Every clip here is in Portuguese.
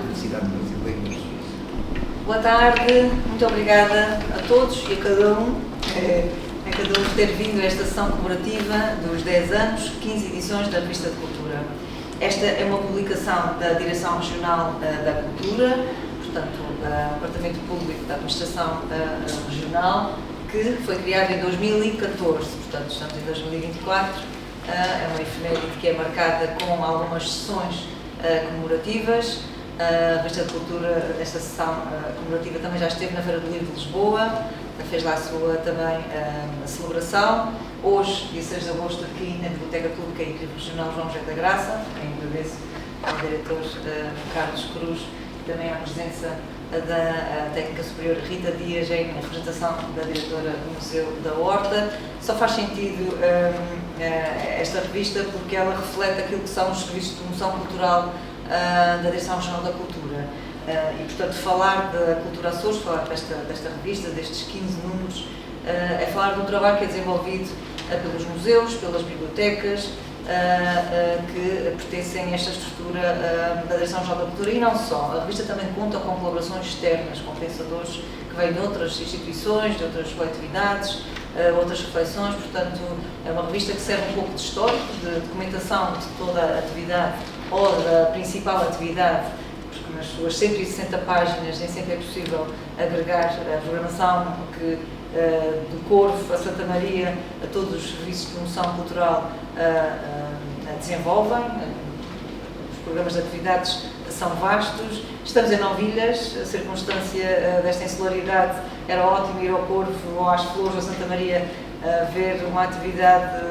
Universidade Brasileira de Suíça. Boa tarde, muito obrigada a todos e a cada um por ter vindo a esta sessão comemorativa dos 10 anos, 15 edições da Revista de Cultura. Esta é uma publicação da Direção Regional da Cultura, portanto, do Departamento Público da Administração Regional, que foi criado em 2014, portanto, estamos em 2024, é uma efeméride que é marcada com algumas sessões comemorativas. A Revista de Cultura, esta sessão comemorativa, também já esteve na Feira do Livro de Lisboa, fez lá a sua também a celebração. Hoje, dia 6 de agosto, aqui na Biblioteca Pública e Arquivo Regional João José da Graça, em agradeço ao diretor Carlos Cruz e também à presença da técnica superior Rita Dias em representação da diretora do Museu da Horta. Só faz sentido esta revista porque ela reflete aquilo que são os serviços de promoção cultural da Direção Regional da Cultura. E, portanto, falar da Cultura Açores, falar desta revista, destes 15 números, é falar do trabalho que é desenvolvido pelos museus, pelas bibliotecas, que pertencem a esta estrutura da Direção Regional da Cultura e não só. A revista também conta com colaborações externas, com pensadores que vêm de outras instituições, de outras coletividades, outras reflexões. Portanto, é uma revista que serve um pouco de histórico, de documentação de toda a atividade ou da principal atividade, porque nas suas 160 páginas nem sempre é possível agregar a programação que do Corvo a Santa Maria, a todos os serviços de promoção cultural desenvolvem. Os programas de atividades são vastos. Estamos em Novilhas, a circunstância desta insularidade era ótimo ir ao Corvo ou às Flores ou a Santa Maria ver uma atividade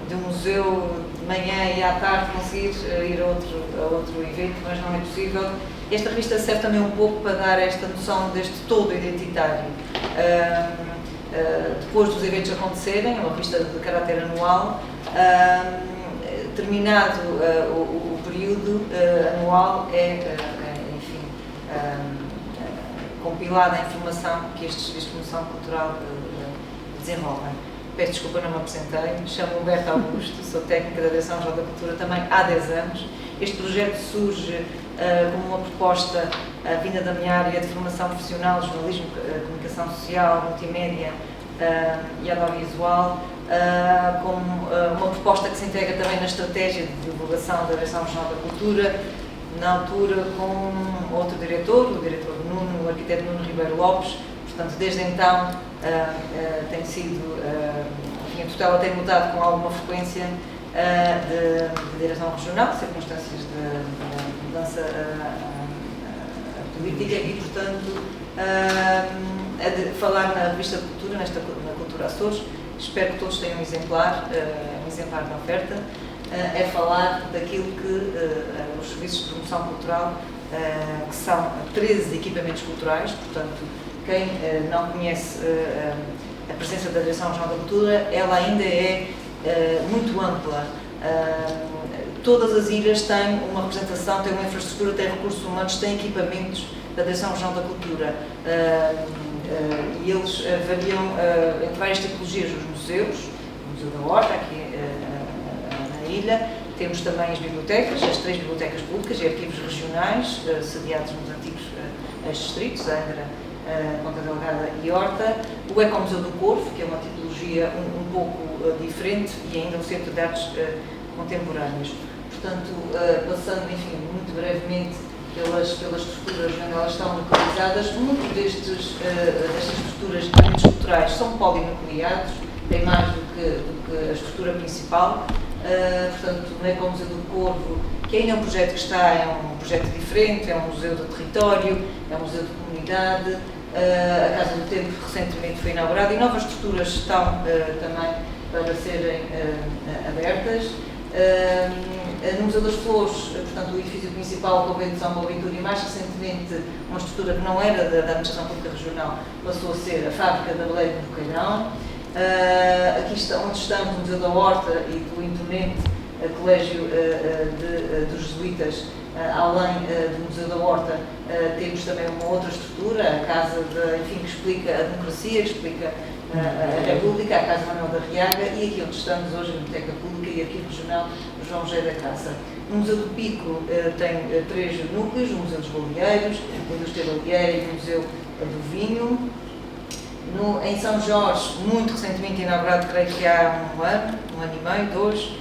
de um museu de manhã e à tarde conseguir ir a outro evento, mas não é possível. Esta revista serve também um pouco para dar esta noção deste todo identitário. Depois dos eventos acontecerem, é uma revista de caráter anual, terminado o período anual, enfim, compilada a informação que estes serviços de promoção cultural desenvolvem. Peço desculpa, não me apresentei. Me chamo Humberto Augusto, sou técnica da Direção Regional da Cultura também há 10 anos. Este projeto surge como uma proposta vinda da minha área de formação profissional, jornalismo, comunicação social, multimédia e audiovisual, como uma proposta que se integra também na estratégia de divulgação da Direção Regional da Cultura, na altura com outro diretor, o diretor Nuno, o arquiteto Nuno Ribeiro Lopes. Portanto, desde então tem sido, enfim, a tutela tem mudado com alguma frequência de direção regional, circunstâncias de mudança política e, portanto, falar na revista de cultura, na Cultura Açores, espero que todos tenham um exemplar da oferta, é falar daquilo que os serviços de promoção cultural, que são 13 equipamentos culturais, portanto, quem não conhece a presença da Direção Regional da Cultura, ela ainda é muito ampla. Todas as ilhas têm uma representação, têm uma infraestrutura, têm recursos humanos, têm equipamentos da Direção Regional da Cultura. E eles variam entre várias tipologias dos museus, o Museu da Horta, aqui na ilha. Temos também as bibliotecas, as 3 bibliotecas públicas e arquivos regionais, sediados nos antigos distritos, Angra, Ponta Delgada e Horta. O Ecomuseu do Corvo, que é uma tipologia um pouco diferente e ainda um centro de artes contemporâneas. Portanto, passando, enfim, muito brevemente pelas estruturas onde elas estão localizadas, muitas destas estruturas de equipamentos culturais são polinucleados, têm mais do que a estrutura principal. Portanto, no Ecomuseu do Corvo, que ainda é um projeto que está, é um projeto diferente, é um museu do território, é um museu de comunidade. A Casa do Tempo recentemente foi inaugurada e novas estruturas estão também para serem abertas. No Museu das Flores, portanto, o edifício principal, o Convento de São Boaventura, e mais recentemente uma estrutura que não era da Administração Pública Regional, passou a ser a Fábrica da Beleira do Queirão. Aqui onde estamos, no Museu da Horta e do imponente Colégio de dos jesuítas, além do Museu da Horta, temos também uma outra estrutura, a Casa enfim, que explica a democracia, que explica a República, a Casa Manuel da Riaga, e aqui onde estamos hoje, a Biblioteca Pública e Arquivo Regional João G. da Caça. O Museu do Pico tem 3 núcleos: o Museu dos Baleeiros, a Indústria Baleeira e o Museu do Vinho. Em São Jorge, muito recentemente inaugurado, creio que há um ano e meio, 2,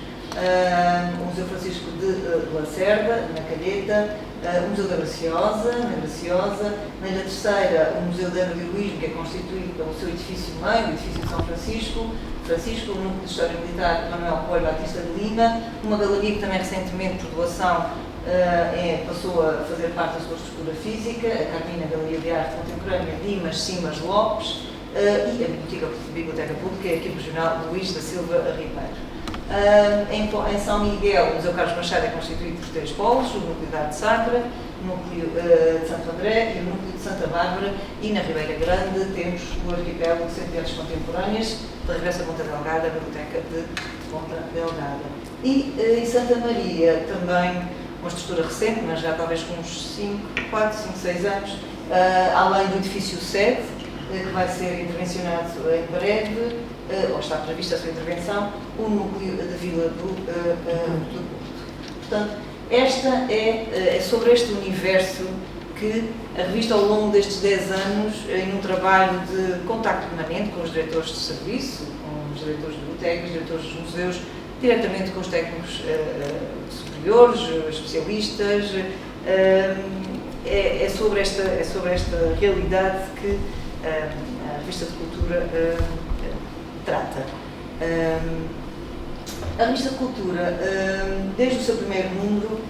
o Museu Francisco de Lacerda, na Calheta, o Museu da Graciosa, na Graciosa, na Ilha Terceira, o Museu de Heroísmo, que é constituído pelo seu edifício meio, o edifício de São Francisco, o Núcleo de História Militar Manuel Coelho Batista de Lima, uma galeria que também recentemente, por doação, passou a fazer parte da sua estrutura física, a Carmina Galeria de Arte Contemporânea Dimas Simas Lopes, e a Biblioteca Pública e a Arquivo Regional Luís da Silva Ribeiro. Em São Miguel, o Museu Carlos Machado é constituído por 3 polos: o Núcleo de Arte Sacra, o Núcleo de Santo André e o Núcleo de Santa Bárbara, e na Ribeira Grande temos o Arquipélago de Centenas Contemporâneas, da Regresso a Ponta Delgada, a Biblioteca de Ponta Delgada. E em Santa Maria, também uma estrutura recente, mas já talvez com uns 4, 5, 6 anos, além do edifício sede, que vai ser intervencionado em breve, ou está prevista a sua intervenção, o núcleo da Vila do Porto. Portanto, esta é sobre este universo que a revista, ao longo destes 10 anos, em um trabalho de contacto permanente com os diretores de serviço, com os diretores de bibliotecas, diretores dos museus, diretamente com os técnicos superiores, especialistas, é sobre esta realidade que a revista de cultura trata. A revista de cultura, desde o seu primeiro número,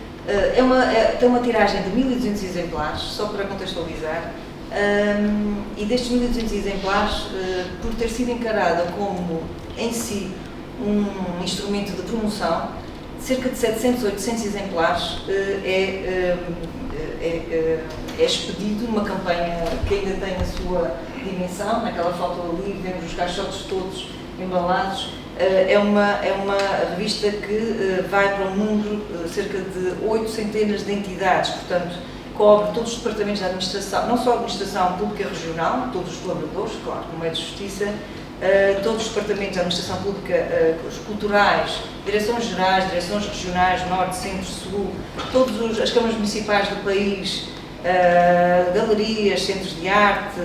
tem uma tiragem de 1200 exemplares, só para contextualizar, e destes 1200 exemplares, por ter sido encarada como, em si, um instrumento de promoção, cerca de 700, 800 exemplares é expedido numa campanha que ainda tem a sua dimensão. Naquela foto ali vemos os caixotes todos embalados. É uma revista que vai para um mundo, cerca de 8 centenas de entidades, portanto cobre todos os departamentos da administração, não só a administração pública regional, todos os colaboradores, claro, como é de justiça, todos os departamentos da administração pública, os culturais, direções gerais, direções regionais, norte, centro, sul, todas as câmaras municipais do país, galerias, centros de arte,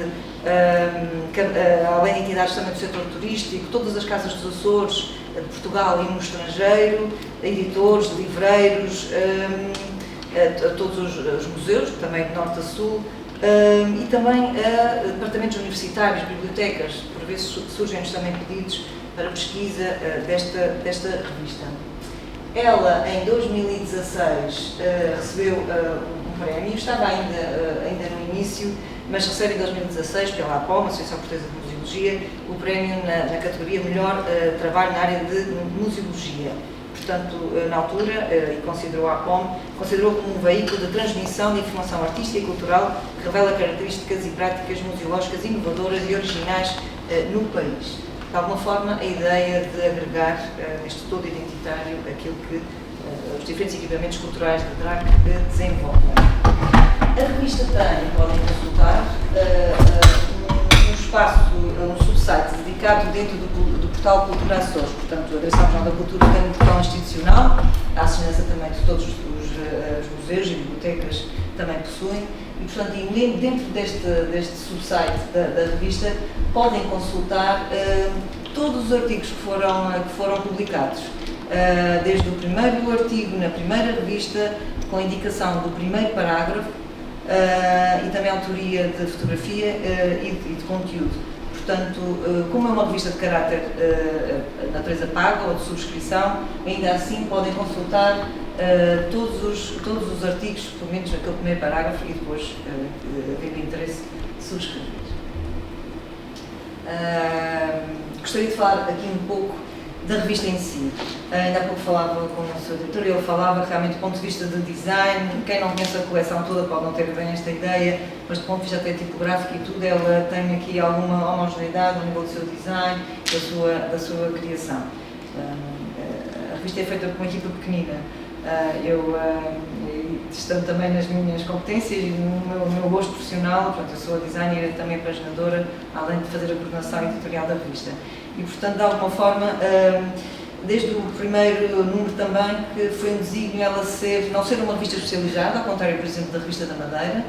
além de entidades também do setor turístico, todas as casas dos Açores, de Portugal e no estrangeiro, editores, livreiros, todos os museus, também de norte a sul, e também departamentos universitários, bibliotecas. Por vezes surgem-nos também pedidos para pesquisa desta revista. Ela, em 2016, recebeu um prémio, estava ainda no início, mas recebe em 2016, pela APOM, Associação Portuguesa de Museologia, o prémio na categoria Melhor Trabalho na área de Museologia. Portanto, na altura, e considerou a APOM, considerou como um veículo de transmissão de informação artística e cultural que revela características e práticas museológicas inovadoras e originais no país. De alguma forma, a ideia de agregar neste todo identitário aquilo que os diferentes equipamentos culturais da DRAC desenvolvem. A revista tem, podem consultar, um espaço, um subsite dedicado dentro do portal Cultura Açores. Portanto, a Direção-Geral da Cultura tem um portal institucional, a semelhança também de todos os museus e bibliotecas também possuem, e, portanto, dentro deste subsite da revista podem consultar todos os artigos que foram publicados, desde o primeiro artigo na primeira revista, com a indicação do primeiro parágrafo, e também a autoria de fotografia e de conteúdo. Portanto, como é uma revista de caráter natureza paga ou de subscrição, ainda assim podem consultar todos os artigos, pelo menos aquele primeiro parágrafo, e depois, havendo interesse, subscrever. Gostaria de falar aqui um pouco da revista em si. Ainda há pouco falava com o seu diretor, ele falava que realmente do ponto de vista de design, quem não conhece a coleção toda pode não ter bem esta ideia, mas do ponto de vista até tipográfico e tudo, ela tem aqui alguma homogeneidade no nível do seu design, da sua criação. A revista é feita por uma equipa pequenina, Estando também nas minhas competências e no meu gosto profissional, portanto, eu sou a designer e também paginadora, além de fazer a coordenação editorial da revista. E, portanto, de alguma forma, desde o primeiro número também, que foi um desígnio ela não ser uma revista especializada, ao contrário, por exemplo, da Revista da Madeira,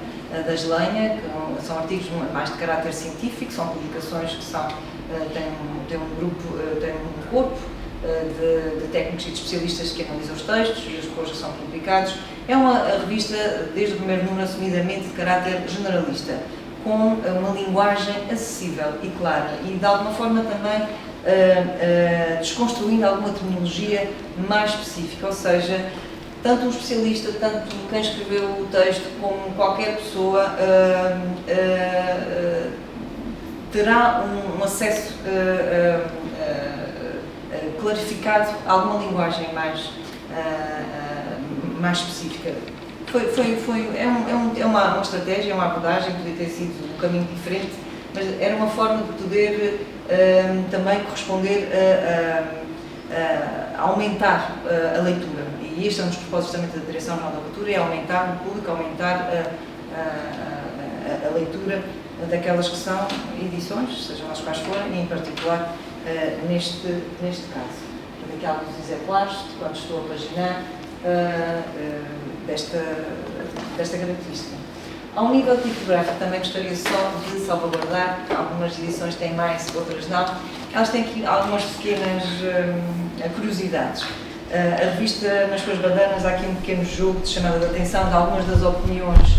da Gelenha, que são artigos mais de caráter científico, são publicações que têm um grupo, têm um corpo de técnicos e de especialistas que analisam os textos e os que hoje são publicados. É uma revista, desde o primeiro número, assumidamente de caráter generalista, com uma linguagem acessível e clara e, de alguma forma, também desconstruindo alguma terminologia mais específica, ou seja, tanto um especialista, tanto quem escreveu o texto, como qualquer pessoa terá um acesso clarificado a alguma linguagem mais específica. É uma estratégia, é uma abordagem, podia ter sido um caminho diferente, mas era uma forma de poder também corresponder a aumentar a leitura. E este é um dos propósitos também da Direção-Geral da Cultura, é aumentar o público, aumentar a leitura daquelas que são edições, sejam elas quais forem, e em particular neste caso. Aqui há alguns exemplares de quando estou a paginar desta característica. A um nível tipográfico também gostaria só de salvaguardar, algumas edições têm mais, outras não. Elas têm aqui algumas pequenas curiosidades. A revista, nas suas badanas, há aqui um pequeno jogo de chamada de atenção de algumas das opiniões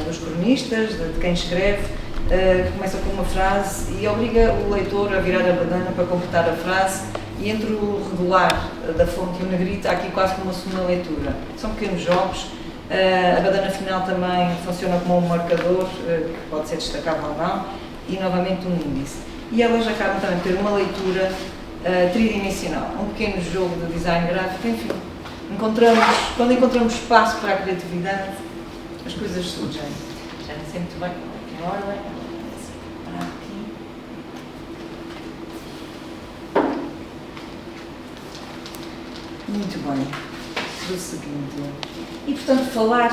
dos cronistas, de quem escreve, que começa com uma frase e obriga o leitor a virar a badana para completar a frase, e entre o regular da fonte e o negrito há aqui quase como uma segunda leitura. São pequenos jogos. A badana final também funciona como um marcador, que pode ser destacável ou não, e novamente um índice. E elas acabam também por ter uma leitura tridimensional, um pequeno jogo de design gráfico, enfim. Quando encontramos espaço para a criatividade, as coisas surgem. Já não sei muito bem em ordem. Aqui. Muito bem. Do seguinte. E, portanto, falar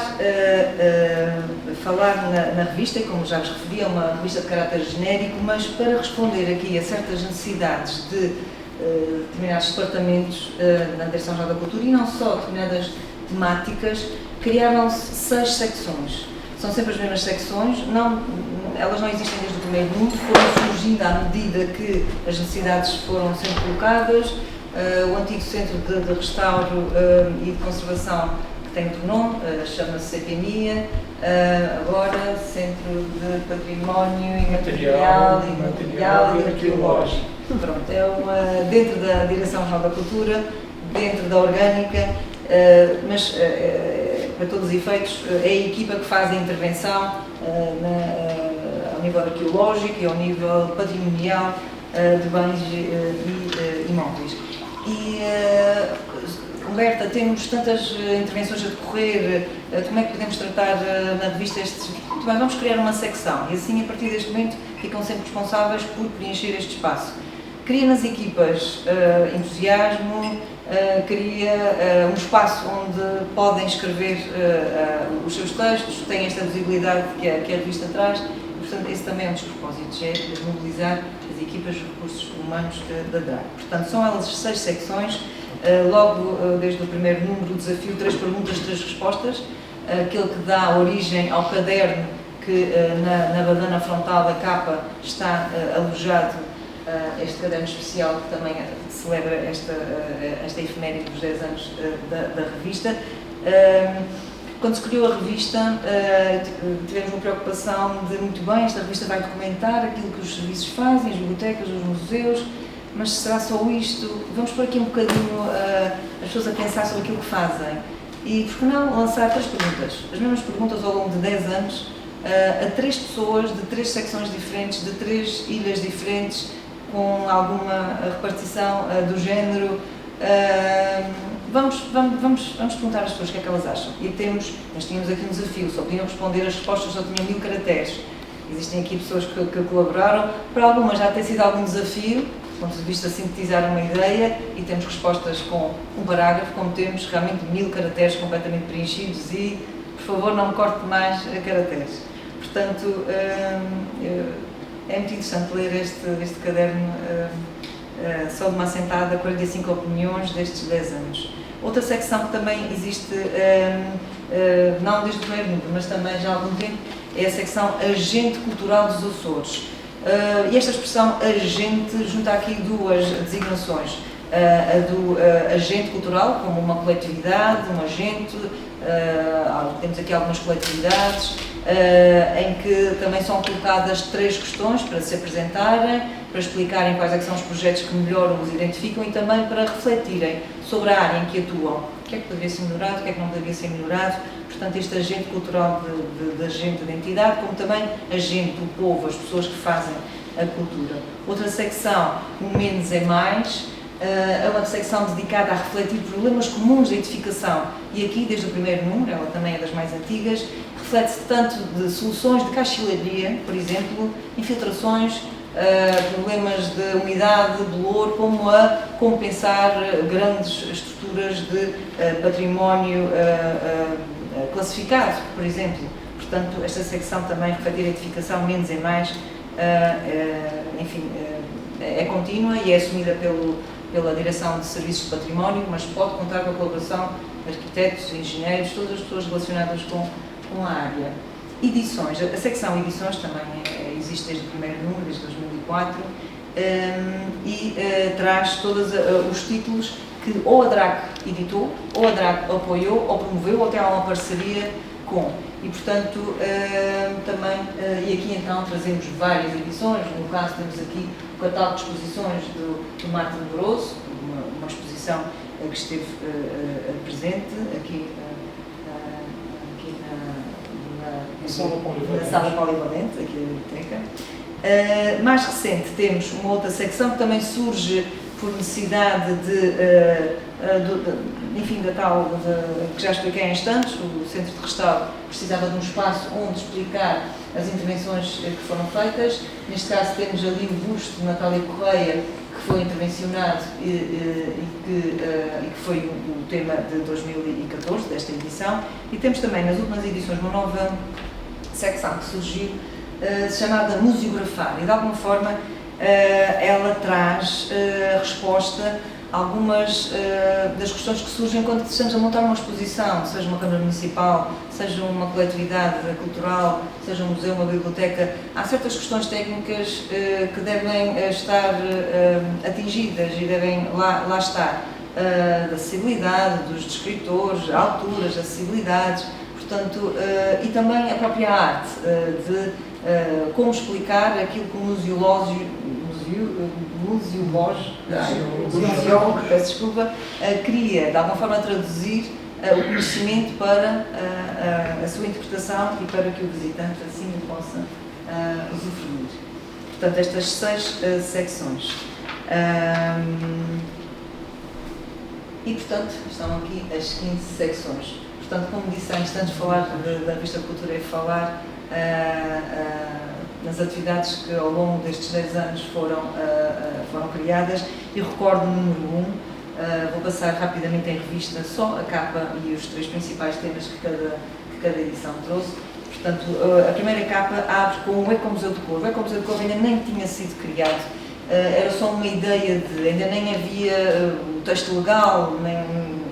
na revista, e como já vos referi, é uma revista de caráter genérico, mas para responder aqui a certas necessidades de determinados departamentos na Direção-Geral da Cultura, e não só determinadas temáticas, criaram-se 6 secções. São sempre as mesmas secções, elas não existem desde o primeiro número, foram surgindo à medida que as necessidades foram sendo colocadas. O antigo Centro de Restauro e de Conservação, que tem outro nome, chama-se CPMIA, agora Centro de Património Imaterial e Arqueológico. Pronto, é dentro da Direção-Geral da Cultura, dentro da Orgânica, mas para todos os efeitos é a equipa que faz a intervenção ao nível arqueológico e ao nível patrimonial de bens e imóveis. E, Humberta, temos tantas intervenções a decorrer, como é que podemos tratar na revista estes? Muito bem, vamos criar uma secção e assim, a partir deste momento, ficam sempre responsáveis por preencher este espaço. Cria nas equipas entusiasmo, cria um espaço onde podem escrever os seus textos, têm esta visibilidade que a revista traz, e, portanto, esse também é um dos propósitos, é mobilizar as equipas de recursos humanos da DRAC. Portanto, são elas 6 secções. Logo, desde o primeiro número, o desafio 3 perguntas, 3 respostas, aquele que dá origem ao caderno que na badana frontal da capa está alojado este caderno especial que também celebra esta efeméride dos 10 anos da revista. Quando se criou a revista, tivemos uma preocupação de, muito bem, esta revista vai documentar aquilo que os serviços fazem, as bibliotecas, os museus, mas será só isto? Vamos pôr aqui um bocadinho as pessoas a pensar sobre aquilo que fazem. E por que não lançar 3 perguntas? As mesmas perguntas ao longo de 10 anos, a 3 pessoas de 3 secções diferentes, de 3 ilhas diferentes, com alguma repartição do género. Vamos perguntar às pessoas o que é que elas acham. E nós tínhamos aqui um desafio, só podiam responder, as respostas só tinham 1000 caracteres. Existem aqui pessoas que colaboraram, para algumas já tem sido algum desafio, ponto de vista de sintetizar uma ideia, e temos respostas com um parágrafo, como temos realmente 1000 caracteres completamente preenchidos e, por favor, não me corte mais caracteres. Portanto, é muito interessante ler este caderno só de uma assentada, 45 opiniões destes 10 anos. Outra secção que também existe, não desde o primeiro número, mas também já há algum tempo, é a secção Agente Cultural dos Açores. E esta expressão agente junta aqui duas designações. A do agente cultural, como uma coletividade, um agente, temos aqui algumas coletividades, em que também são colocadas 3 questões para se apresentarem, para explicarem quais é que são os projetos que melhor os identificam e também para refletirem sobre a área em que atuam. O que é que poderia ser melhorado, o que é que não poderia ser melhorado. Portanto, este agente cultural de agente da entidade, como também agente do povo, as pessoas que fazem a cultura. Outra secção, o menos é mais, é uma secção dedicada a refletir problemas comuns de edificação. E aqui, desde o primeiro número, ela também é das mais antigas, reflete-se tanto de soluções de cachilaria, por exemplo, infiltrações, problemas de umidade, de bolor, como a compensar grandes estruturas de património classificado, por exemplo. Portanto, esta secção também refletir a edificação, menos é mais, enfim, é contínua e é assumida pela Direção de Serviços de Património, mas pode contar com a colaboração de arquitetos, engenheiros, todas as pessoas relacionadas com a área. Edições, a secção Edições também existe desde o primeiro número, desde 2004, e traz todos os títulos que ou a DRAC editou, ou a DRAC apoiou, ou promoveu, ou tem alguma parceria com. E, portanto, também, e aqui então trazemos várias edições, no caso temos aqui o catálogo de exposições do Martin Grosso, uma exposição que esteve presente aqui na Sala Polivalente, aqui na biblioteca. Mais recente temos uma outra secção que também surge por necessidade enfim, da tal, que já expliquei em instantes, o Centro de Restauro precisava de um espaço onde explicar as intervenções que foram feitas. Neste caso temos ali o busto de Natália Correia, que foi intervencionado e que foi o tema de 2014, desta edição. E temos também nas últimas edições uma nova secção que surgiu, chamada Museografar, e de alguma forma ela traz resposta a algumas das questões que surgem quando estamos a montar uma exposição, seja uma Câmara Municipal, seja uma coletividade cultural, seja um museu, uma biblioteca. Há certas questões técnicas que devem estar atingidas e devem lá estar. Da acessibilidade dos descritores, alturas, acessibilidades, portanto, e também a própria arte, de como explicar aquilo que o museólogo, peço desculpa, queria, de alguma forma, traduzir o conhecimento para a sua interpretação e para que o visitante assim possa usufruir. Portanto, estas 6 secções. E, portanto, estão aqui as 15 secções. Portanto, como disse há instantes, falar da Revista de Cultura é falar nas atividades que ao longo destes 10 anos foram criadas. E recordo o número 1, vou passar rapidamente em revista só a capa e os 3 principais temas que cada edição trouxe. Portanto, a primeira capa abre com o Ecomuseu de Corvo. O Ecomuseu de Corvo ainda nem tinha sido criado, era só uma ideia ainda nem havia o texto legal,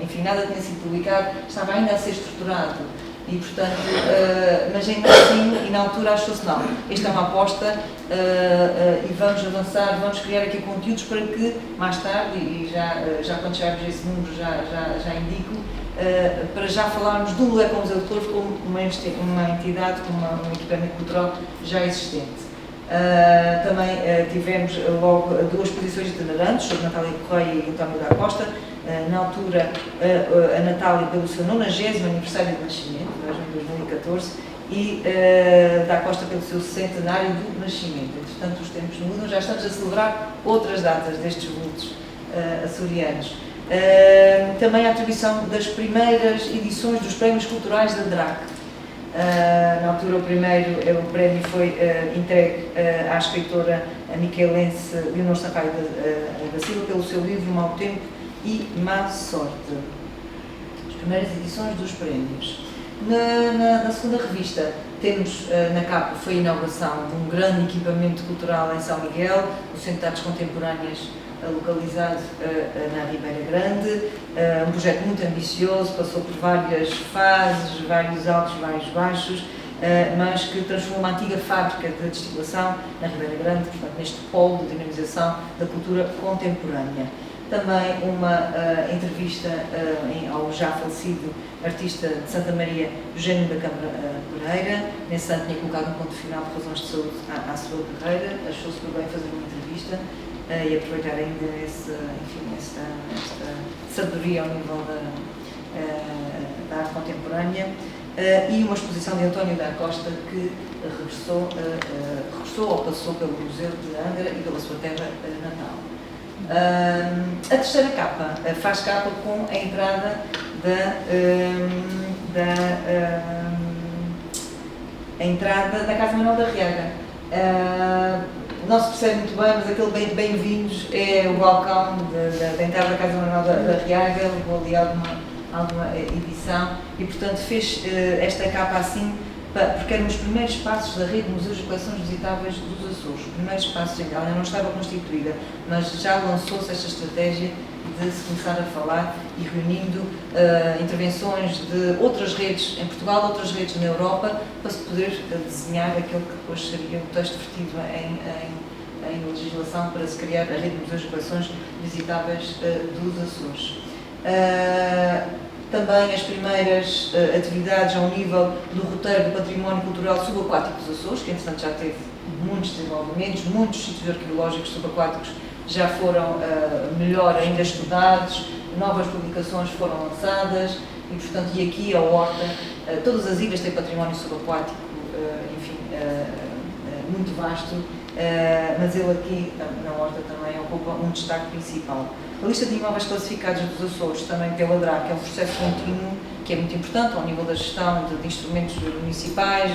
enfim, nada tinha sido publicado, estava ainda a ser estruturado. E, portanto, mas ainda assim, e na altura achou-se, não, esta é uma aposta e vamos avançar, vamos criar aqui conteúdos para que, mais tarde, e já quando chegarmos a esse número já indico, para já falarmos do Ecomuseu de Corvo como uma entidade, como um equipamento cultural já existente. Também tivemos logo 2 exposições itinerantes sobre Natália Correia e António da Costa. Na altura, a Natália pelo seu 90º aniversário de nascimento, em 2014, e da Costa pelo seu centenário do nascimento. Entretanto, os tempos mudam, já estamos a celebrar outras datas destes vultos açorianos. Também a atribuição das primeiras edições dos prémios culturais da DRAC. Na altura, o primeiro prémio foi entregue à escritora a miquelense Leonor Sampaio da Silva, pelo seu livro Mau Tempo e Má Sorte. As primeiras edições dos prémios. Na segunda revista, temos na capa, foi a inauguração de um grande equipamento cultural em São Miguel, o Centro de Artes Contemporâneas, localizado na Ribeira Grande, um projeto muito ambicioso, passou por várias fases, vários altos, vários baixos, mas que transformou uma antiga fábrica de destilação na Ribeira Grande, portanto, neste polo de dinamização da cultura contemporânea. Também uma entrevista ao já falecido artista de Santa Maria, Eugênio da Câmara Pereira. Nesse ano tinha colocado um ponto final por razões de saúde à sua carreira, achou-se por bem fazer uma entrevista e aproveitar ainda esta sabedoria ao nível da arte contemporânea. E uma exposição de António da Costa que regressou ou passou pelo Museu de Angra e pela sua terra natal. A terceira capa faz capa com a entrada da Casa Manuel da Riaga. Não se percebe muito bem, mas aquele bem-vindos é o balcão da entrada da Casa Manuel da Riaga, levou ali alguma edição e, portanto, fez esta capa assim, porque eram os primeiros passos da rede de museus e coleções visitáveis dos Açores. Os primeiros passos, ela ainda não estava constituída, mas já lançou-se esta estratégia de se começar a falar e reunindo intervenções de outras redes em Portugal, outras redes na Europa, para se poder desenhar aquele que depois seria o texto vertido em legislação para se criar a rede de museus e coleções visitáveis dos Açores. Também as primeiras atividades ao nível do roteiro do património cultural subaquático dos Açores, que entretanto já teve muitos desenvolvimentos, muitos sítios arqueológicos subaquáticos já foram melhor ainda estudados, novas publicações foram lançadas e, portanto, e aqui a Horta, todas as ilhas têm património subaquático, enfim, muito vasto, mas ele aqui, na Horta, também ocupa um destaque principal. A lista de imóveis classificados dos Açores, também pela DRAC, é um processo contínuo que é muito importante ao nível da gestão de instrumentos municipais,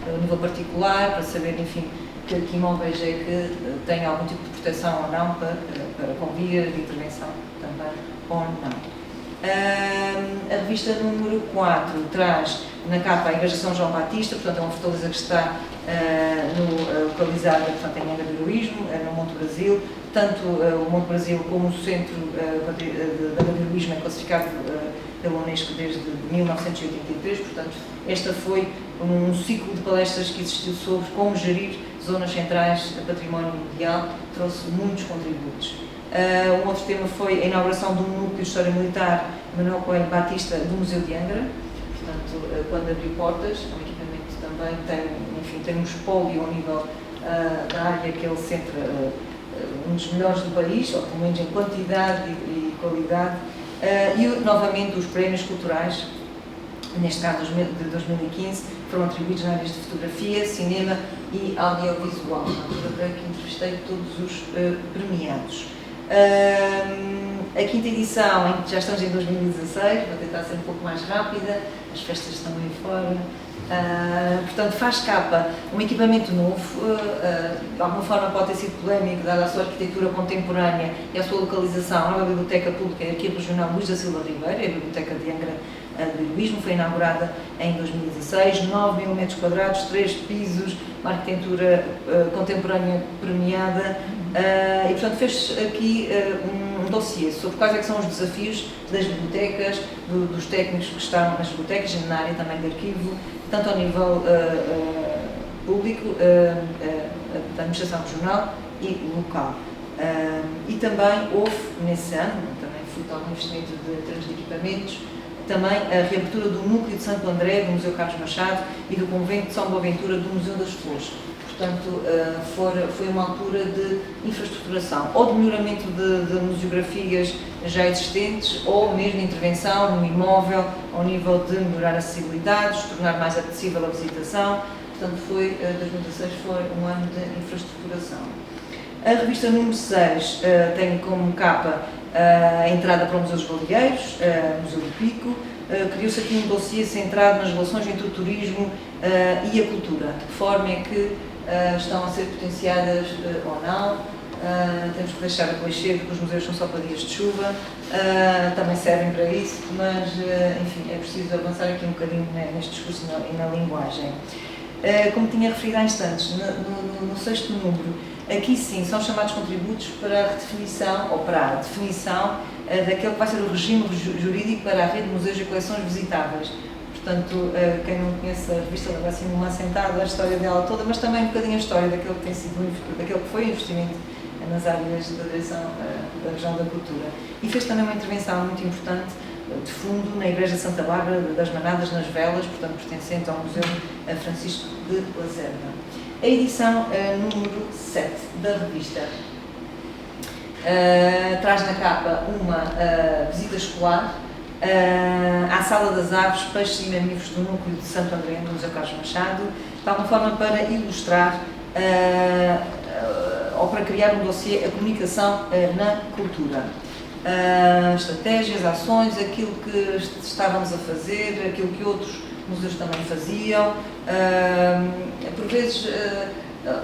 ao nível particular, para saber, enfim, que imóveis é que têm algum tipo de proteção ou não para convir, de intervenção também ou não. A revista número 4 traz na capa a Igreja São João Batista, portanto é uma fortaleza que está localizada, portanto, em Angra do Heroísmo, no Monte Brasil. Tanto o Monte Brasil como o centro de Angra do Heroísmo é classificado pela Unesco desde 1983, portanto esta foi um ciclo de palestras que existiu sobre como gerir zonas centrais a património mundial, trouxe muitos contributos. Um outro tema foi a inauguração de um núcleo de história militar, Manuel Coelho Batista, do Museu de Angra, portanto, quando abriu portas, é um equipamento também tem um espólio ao nível da área que ele centra, um dos melhores do país, ou pelo menos em quantidade e qualidade, e novamente os prémios culturais, neste caso de 2015, foram atribuídos na área de fotografia, cinema e audiovisual. Eu creio que entrevistei todos os premiados. A quinta edição, em que já estamos em 2016, vou tentar ser um pouco mais rápida, as festas estão aí fora. Portanto, faz capa um equipamento novo, de alguma forma pode ter sido polémico, dada a sua arquitetura contemporânea e a sua localização. A nova Biblioteca Pública aqui Regional Luís da Silva Ribeiro, a Biblioteca de Angra do Heroísmo, foi inaugurada em 2016, 9.000 metros quadrados, 3 pisos, uma arquitetura contemporânea premiada, e portanto fez aqui um dossiê sobre quais é que são os desafios das bibliotecas, dos técnicos que estão nas bibliotecas e na área também de arquivo, tanto ao nível público, da administração regional e local. E também houve, nesse ano, também fruto de algum investimento em termos de equipamentos, também a reabertura do Núcleo de Santo André, do Museu Carlos Machado, e do Convento de São Boaventura, do Museu das Flores. Portanto, foi uma altura de infraestruturação, ou de melhoramento de museografias já existentes, ou mesmo de intervenção no imóvel, ao nível de melhorar a acessibilidade, de tornar mais acessível a visitação. Portanto, 2016 foi um ano de infraestruturação. A revista número 6 tem como capa a entrada para o Museu dos Baleeiros, Museu do Pico. Criou-se aqui um dossiê centrado nas relações entre o turismo e a cultura, de que forma é que estão a ser potenciadas ou não. Temos que deixar o clichê de que os museus são só para dias de chuva, também servem para isso, mas enfim, é preciso avançar aqui um bocadinho neste discurso e na linguagem. Como tinha referido há instantes, no sexto número, aqui sim são chamados contributos para a redefinição, ou para a definição, daquele que vai ser o regime jurídico para a rede de museus e coleções visitáveis. Portanto, quem não conhece a revista leva assim uma assentada a história dela toda, mas também um bocadinho a história daquele que tem sido, daquele que foi investimento nas áreas da direção da região da cultura. E fez também uma intervenção muito importante de fundo na Igreja de Santa Bárbara das Manadas nas Velas, portanto pertencente ao Museu Francisco de Lacerda. A edição número 7 da revista traz na capa uma visita escolar à Sala das Aves, Peixes e Mamíferos do Núcleo de Santo André, no Museu Carlos Machado, de alguma forma para ilustrar ou para criar um dossiê a comunicação na cultura. Estratégias, ações, aquilo que estávamos a fazer, aquilo que outros museus também faziam. Por vezes,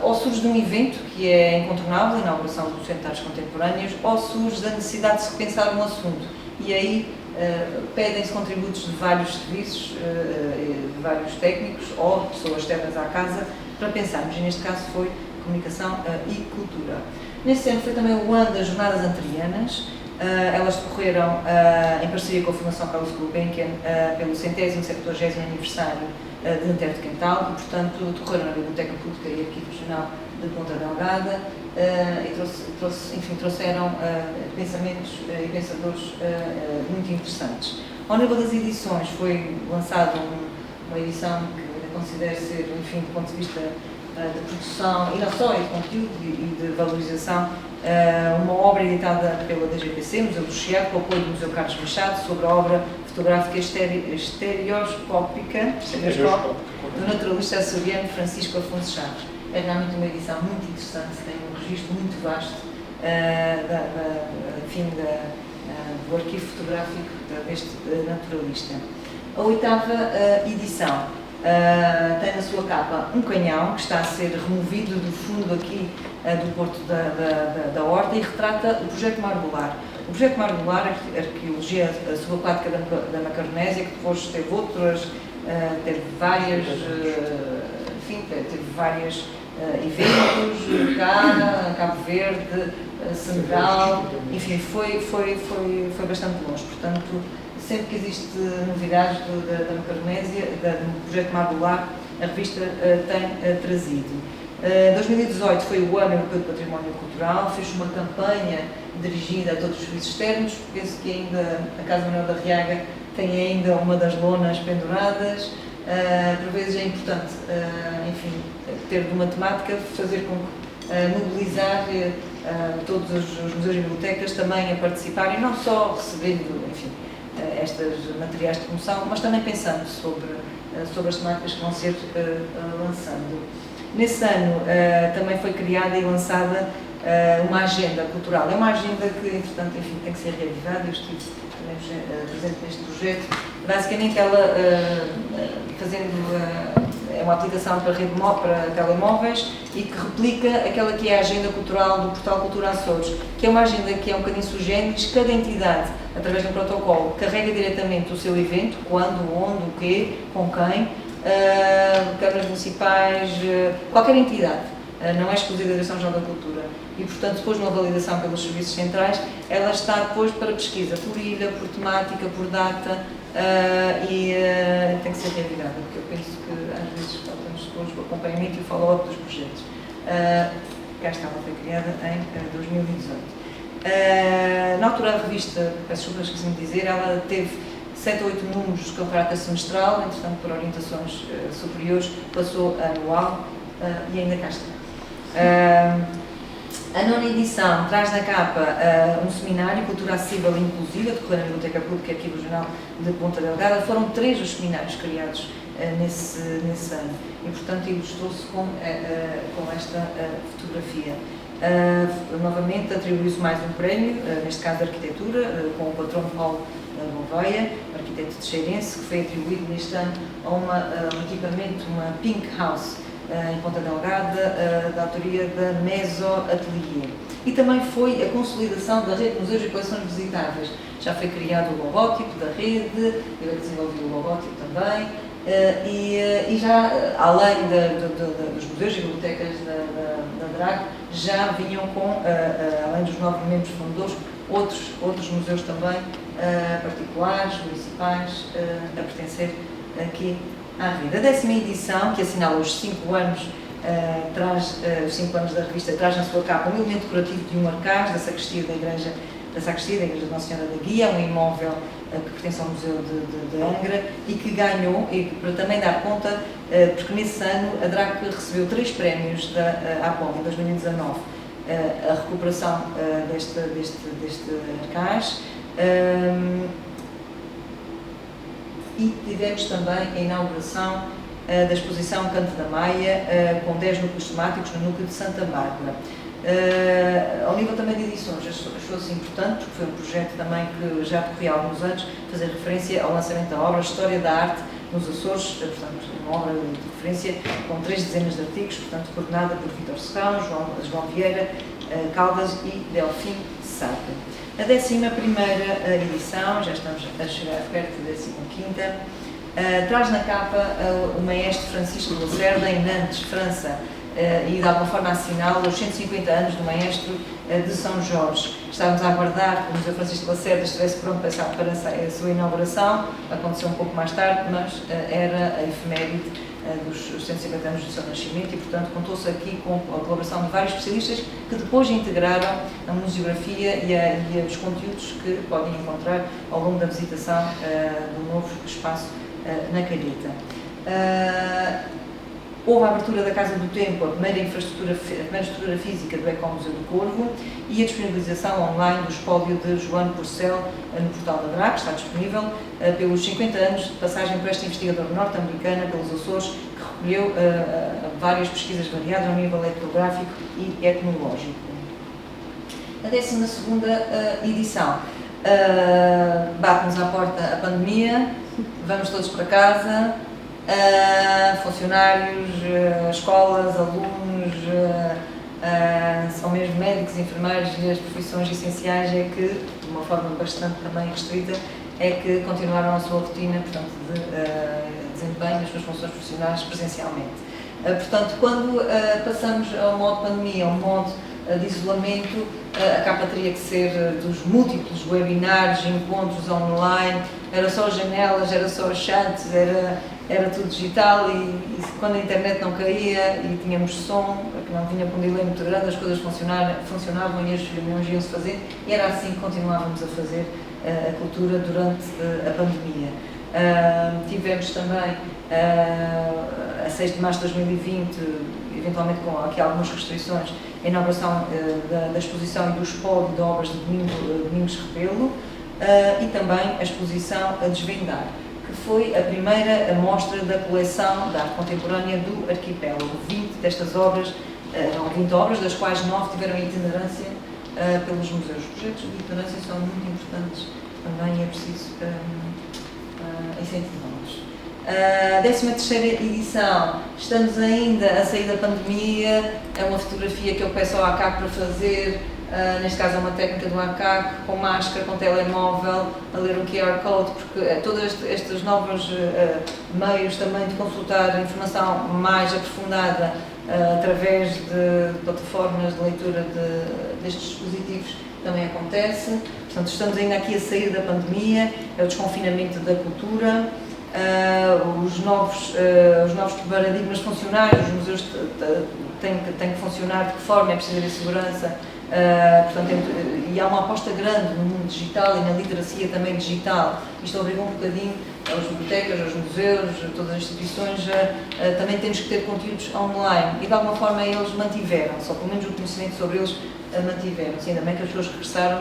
ou surge de um evento que é incontornável, a inauguração do Centro de Artes Contemporâneas, ou surge da necessidade de se repensar um assunto. E aí pedem-se contributos de vários serviços, de vários técnicos ou pessoas externas à casa para pensarmos. E neste caso foi comunicação e cultura. Nesse ano foi também o ano das Jornadas Anterianas. Elas decorreram em parceria com a Fundação Carlos Gulbenkian pelo 170º aniversário de Antero de Quental e, portanto, decorreram na Biblioteca Pública e Arquivo Regional de Ponta Delgada e trouxeram pensamentos e pensadores muito interessantes. Ao nível das edições, foi lançada uma edição que eu considero ser, enfim, do ponto de vista de produção, e não só, e de conteúdo e de valorização, uma obra editada pela DGPC, Museu do Chiado, com o apoio do Museu Carlos Machado, sobre a obra fotográfica estereoscópica do naturalista açoriano Francisco Afonso Chaves. É realmente uma edição muito interessante, tem um registro muito vasto do arquivo fotográfico deste naturalista. A oitava edição tem na sua capa um canhão que está a ser removido do fundo aqui do Porto da Horta e retrata o projeto Margolar. O projeto Margolar, arqueologia subaquática da Macaronésia, que depois teve outras, teve várias, eventos cá, Cabo Verde, Senegal, enfim, foi bastante longe. Portanto, sempre que existe novidades da Macaronésia, do projeto Margolar, a revista tem trazido. 2018 foi o ano europeu de património cultural, fez uma campanha dirigida a todos os serviços externos. Penso que ainda a Casa Manuel da Riaga tem ainda uma das lonas penduradas. Por vezes é importante, enfim, ter de uma temática, fazer com que mobilizar todos os museus e bibliotecas também a participarem, não só recebendo, enfim, estes materiais de promoção, mas também pensando sobre as temáticas que vão ser lançando. Nesse ano também foi criada e lançada uma agenda cultural. É uma agenda que, entretanto, enfim, tem que ser reavivada. Eu estive presente neste projeto. Basicamente, ela é uma aplicação para telemóveis e que replica aquela que é a agenda cultural do Portal Cultura Açores, que é uma agenda que é um bocadinho sui generis. Cada entidade, através de um protocolo, carrega diretamente o seu evento, quando, onde, o quê, com quem, câmaras municipais, qualquer entidade, não é exclusiva da Direção-Geral da Cultura. E, portanto, depois de uma validação pelos serviços centrais, ela está depois para pesquisa por ilha, por temática, por data, e tem que ser reavivada, porque eu penso que às vezes falta-nos depois o acompanhamento e o follow-up dos projetos. Cá está, ela foi criada em 2018. Na altura da revista, peço desculpas, esqueci-me de dizer, ela teve 7 ou 8 números com caráter semestral, entretanto, por orientações superiores, passou a anual e ainda cá está. A nona edição traz na capa um seminário, Cultura Acessível e Inclusiva, decorrendo na Biblioteca Pública e Arquivo Regional de Ponta Delgada. Foram 3 os seminários criados nesse ano e, portanto, ilustrou-se com esta fotografia. Novamente, atribuiu-se mais um prémio, neste caso de arquitetura, com o patrono Paulo Gouveia, arquiteto teixeirense, que foi atribuído neste ano a um equipamento, uma Pink House, em Ponta Delgada, da autoria da Meso Atelier. E também foi a consolidação da rede de museus e coleções visitáveis. Já foi criado o logótipo da rede, eu desenvolvi o logótipo também, e já, além dos museus e bibliotecas da DRAC, já vinham com, além dos 9 membros fundadores, outros museus também, particulares, municipais, a pertencer aqui à rede. A 10ª edição, que assinala os 5 anos, os 5 anos da revista, traz na sua capa um elemento decorativo de um arcaz da sacristia da Igreja de Nossa Senhora da Guia, um imóvel que pertence ao Museu de Angra e que ganhou, e para também dar conta, porque nesse ano a DRAC recebeu 3 prémios da APOM em 2019. A recuperação deste arcaz, e tivemos também a inauguração da exposição Canto da Maia, com 10 núcleos temáticos no núcleo de Santa Bárbara. Ao nível também de edições, achou-se importante, porque foi um projeto também que já decorria há alguns anos, fazer referência ao lançamento da obra História da Arte nos Açores, portanto, uma obra de referência com 3 dezenas de artigos, portanto, coordenada por Vítor Serrão, João Vieira Caldas e Delfim Sabe. A 11ª edição, já estamos a chegar perto da 15ª, traz na capa o maestro Francisco Lacerda, em Nantes, França, e de alguma forma assinala os 150 anos do maestro de São Jorge. Estávamos a aguardar que o Museu Francisco Lacerda estivesse pronto para a sua inauguração, aconteceu um pouco mais tarde, mas era a efeméride dos 150 anos do seu nascimento e, portanto, contou-se aqui com a colaboração de vários especialistas que depois integraram a museografia e os conteúdos que podem encontrar ao longo da visitação do novo espaço na Calheta. Houve a abertura da Casa do Tempo, a primeira estrutura física do Ecomuseu do Corvo, e a disponibilização online do espólio de João Porcel no portal da DRAC, está disponível pelos 50 anos de passagem por esta investigadora norte-americana pelos Açores, que recolheu várias pesquisas variadas ao nível etnográfico e etnológico. A 12ª edição. Bate-nos à porta a pandemia, vamos todos para casa, funcionários, escolas, alunos, são mesmo médicos, enfermeiros e as profissões essenciais é que, de uma forma bastante também restrita, é que continuaram a sua rotina, portanto, de desempenho das suas funções profissionais presencialmente. Portanto, quando passamos ao modo pandemia, ao modo de isolamento, a capa teria que ser dos múltiplos webinars, encontros online, era só janelas, era só chats, era tudo digital e quando a internet não caía e tínhamos som, que não vinha com um delay muito grande, as coisas funcionavam e as reuniões iam-se fazer e era assim que continuávamos a fazer a cultura durante a pandemia. Tivemos também a 6 de março de 2020, eventualmente com aqui algumas restrições, a inauguração da exposição e do espólio de obras de Domingos Rebelo e também a exposição A Desvendar, que foi a primeira mostra da coleção da arte contemporânea do arquipélago. 20 destas obras, 20 obras, das quais 9 tiveram itinerância pelos museus. Os projetos de itinerância são muito importantes também e é preciso incentivá-los. A 13ª edição, estamos ainda a sair da pandemia, é uma fotografia que eu peço ao ACAC para fazer, neste caso é uma técnica do ACAC, com máscara, com telemóvel, a ler o QR Code, porque todos estes novos meios também de consultar informação mais aprofundada através de plataformas de leitura destes dispositivos também acontece. Portanto, estamos ainda aqui a sair da pandemia, é o desconfinamento da cultura, os novos paradigmas funcionários, os museus têm que funcionar de que forma, é preciso haver segurança, portanto, e há uma aposta grande no mundo digital e na literacia também digital. Isto obriga um bocadinho as bibliotecas, os museus, todas as instituições, também temos que ter conteúdos online e de alguma forma eles mantiveram-se, ou pelo menos o conhecimento sobre eles mantiveram-se, ainda bem que as pessoas regressaram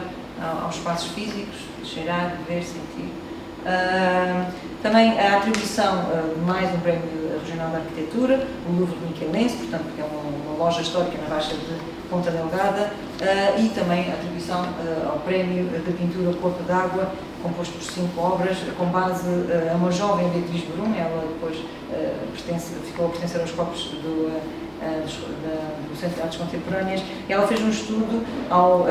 aos espaços físicos, de cheirar, de ver, sentir. Também a atribuição de mais um prémio regional de arquitetura, o Louvre Miquelense, portanto, que é uma loja histórica na Baixa de Ponta Delgada, e também a atribuição ao prémio de pintura Corpo d'Água, composto por 5 obras, com base a uma jovem Beatriz Brum. Ela depois ficou a pertencer aos corpos do Centro de Artes Contemporâneas. Ela fez um estudo ao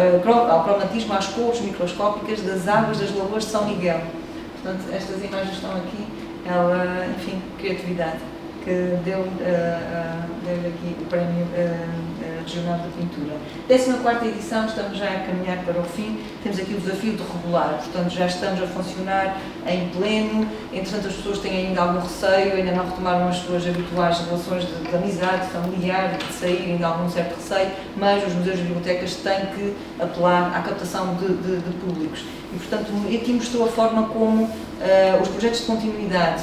cromatismo, às cores microscópicas das águas das lagoas de São Miguel. Portanto, estas imagens estão aqui. Ela, enfim, criatividade, que deu-lhe aqui o Prémio Regional de Pintura. 14ª edição, estamos já a caminhar para o fim. Temos aqui o desafio de regular, portanto já estamos a funcionar em pleno. Entretanto, as pessoas têm ainda algum receio, ainda não retomaram as suas habituais relações de amizade, familiar, de sair, ainda algum certo receio, mas os museus e bibliotecas têm que apelar à captação de públicos. E, portanto, aqui mostrou a forma como os projetos de continuidade,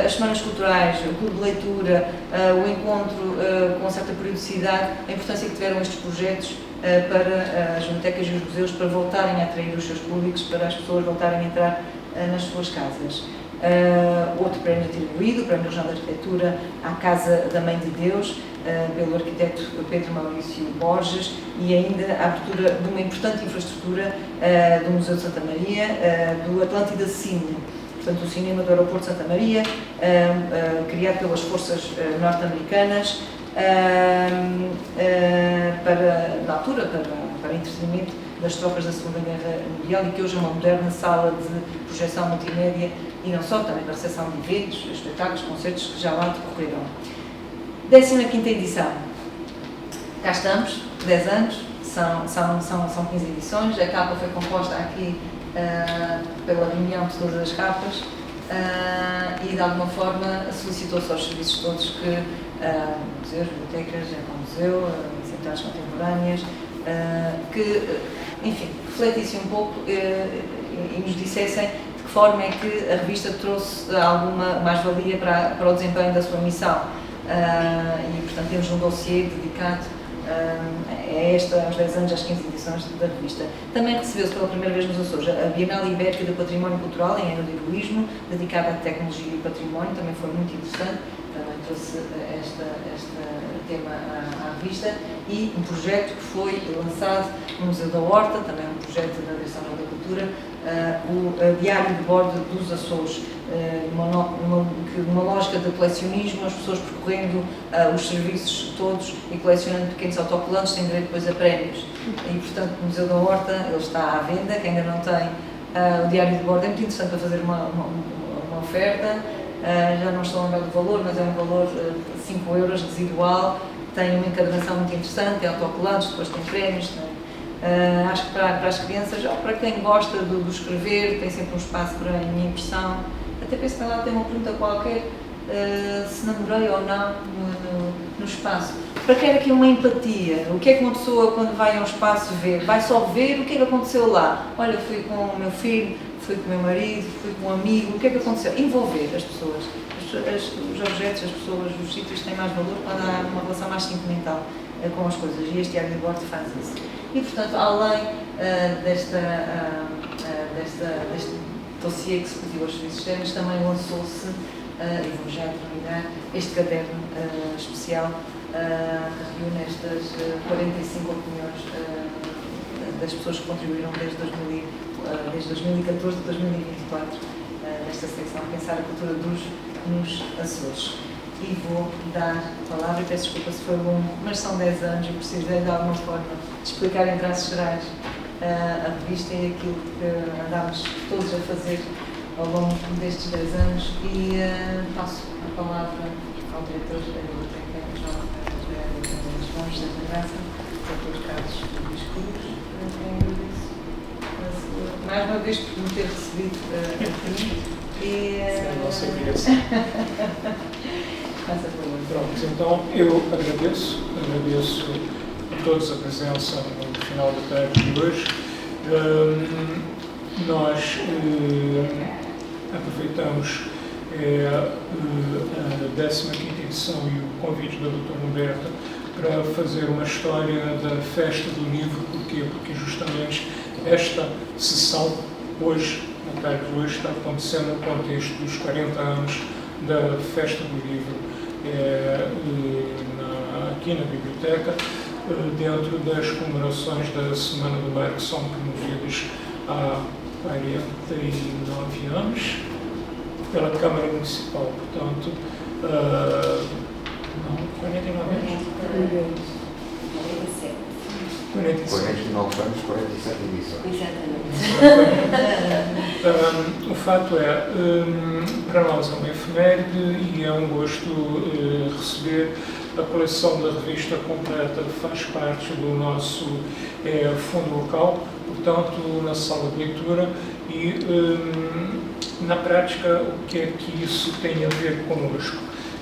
as semanas culturais, o clube de leitura, o encontro com certa periodicidade, a importância que tiveram estes projetos para as bibliotecas e os museus, para voltarem a atrair os seus públicos, para as pessoas voltarem a entrar nas suas casas. Outro prémio atribuído, o Prémio Regional de Arquitetura à Casa da Mãe de Deus, pelo arquiteto Pedro Maurício Borges, e ainda a abertura de uma importante infraestrutura do Museu de Santa Maria, do Atlântida Cine. Portanto, o cinema do Aeroporto de Santa Maria, criado pelas forças norte-americanas, na altura, para entretenimento das tropas da Segunda Guerra Mundial, e que hoje é uma moderna sala de projeção multimédia, e não só, também para recepção de eventos, espetáculos, concertos que já lá decorreram. 15ª edição. Cá estamos, 10 anos, são 15 edições. A capa foi composta aqui pela reunião de todas as capas e, de alguma forma, solicitou-se aos serviços todos que museus, bibliotecas, museu, centrais contemporâneas, que, enfim, refletissem um pouco e nos dissessem de que forma é que a revista trouxe alguma mais-valia para o desempenho da sua missão. E, portanto, temos um dossiê dedicado aos 10 anos, às 15 edições da revista. Também recebeu-se pela primeira vez nos Açores a Bienal Ibérica do Património Cultural em Aeroheroísmo, dedicada à tecnologia e património, também foi muito interessante, também trouxe este tema à revista, e um projeto que foi lançado no Museu da Horta, também um projeto da Direção-Geral da Cultura, o Diário de Bordo dos Açores, numa lógica de colecionismo, as pessoas percorrendo os serviços todos e colecionando pequenos autocolantes, sem direito depois a prémios. E, portanto, no Museu da Horta ele está à venda. Quem ainda não tem o Diário de Bordo, é muito interessante para fazer uma oferta. Já não estou a lembrar do valor, mas é um valor de 5 euros residual, tem uma encadernação muito interessante, tem autocolantes, depois tem prémios. Acho que para as crianças, ou para quem gosta do escrever, tem sempre um espaço para a minha impressão. Até penso que lá tem uma pergunta qualquer, se namorei ou não no espaço. Para que era aqui uma empatia? O que é que uma pessoa, quando vai ao espaço, vê? Vai só ver o que é que aconteceu lá. Olha, fui com o meu filho, fui com o meu marido, fui com um amigo, o que é que aconteceu? Envolver as pessoas. Os objetos, as pessoas, os sítios têm mais valor quando há uma relação mais sentimental com as coisas, e este Diário de Bordo faz isso. E, portanto, além deste dossiê que se pediu aos serviços externos, também lançou-se, e vou já terminar, este caderno especial que reúne estas 45 opiniões das pessoas que contribuíram desde 2014 a 2024 nesta secção Pensar a Cultura nos Açores. E vou dar a palavra, e peço desculpa se foi longo, mas são 10 anos e precisei de alguma forma de explicar em traços gerais a revista e aquilo que andámos todos a fazer ao longo destes 10 anos, e passo a palavra ao diretor da Biblioteca João José da Graça, Dr. Carlos Luís Cruz, a quem agradeço mais uma vez por me ter recebido aqui. É a nossa obrigação. Pronto, então eu agradeço a todos a presença no final da tarde de hoje. Nós aproveitamos a 15ª edição e o convite da doutora Humberta para fazer uma história da Festa do Livro. Porquê? Porque justamente esta sessão, hoje, na tarde de hoje, está acontecendo no contexto dos 40 anos da Festa do Livro aqui na biblioteca, dentro das comemorações da Semana do Mar, que são promovidas há 49 anos, pela Câmara Municipal, portanto, não, 49 anos? 49 anos, 47 edições. O fato é, para nós é uma efeméride e é um gosto receber a coleção da revista completa, faz parte do nosso fundo local, portanto, na sala de leitura e, na prática, o que é que isso tem a ver connosco?